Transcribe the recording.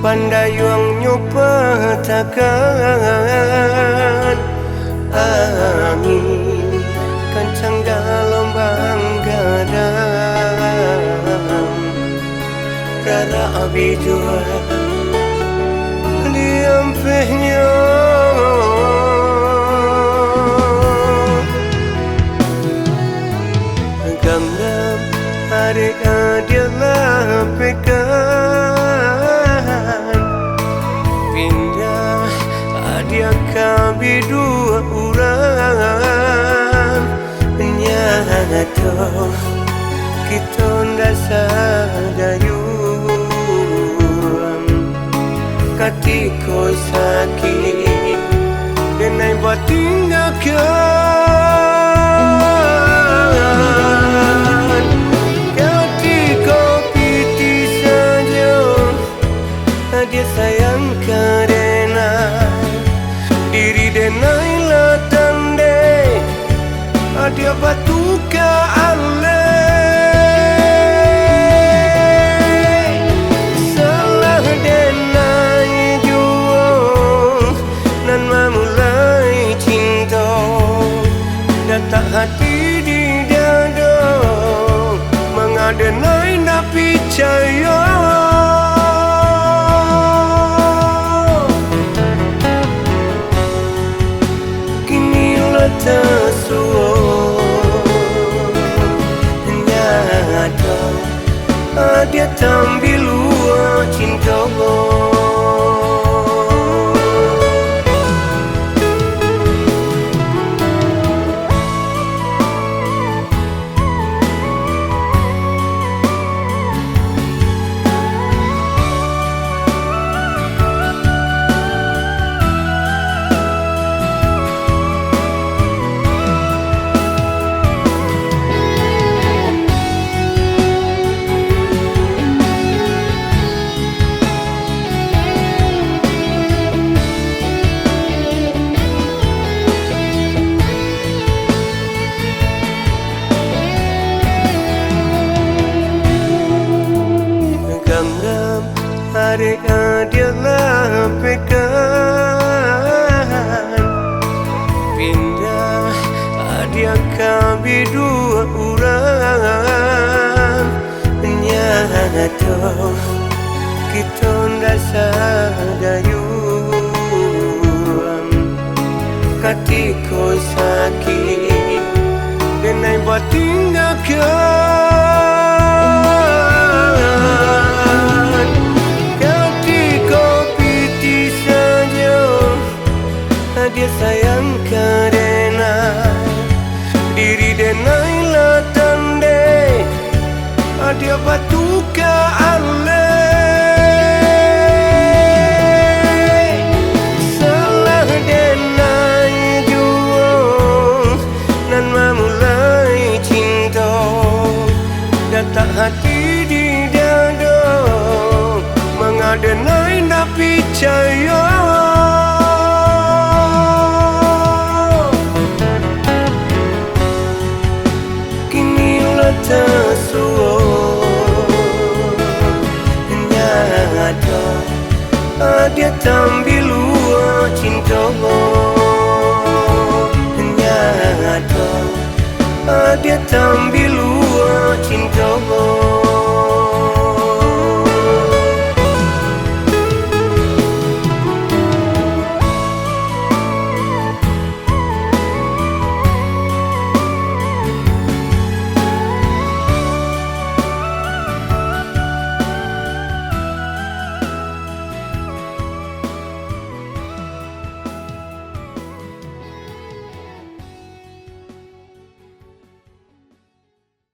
pandayung nyupetakan angin kencang gelombang gadang rara abijua liampehnya ganggam hari adalah pekan pindah dia kami dua orang nyata kita ndasa dayung katiko sakit denai batinggakan katiko piti saja dia sayang karena diri denai latande dia batuka ale salah denai juang nan memulai cinta datang hati di dada mengadenai nak percaya dia tambil luar cinta hari adalah pekan pindah dia kami dua orang nyata kita ndasa dayung katiko sakit denai batinggakan dia sayang karena diri denai latande dia batuka ale salah denai juang nan memulai cinta datang hati di dada mengadenai nak percaya dia tambil luar cinta nyata dia tambil luar cinta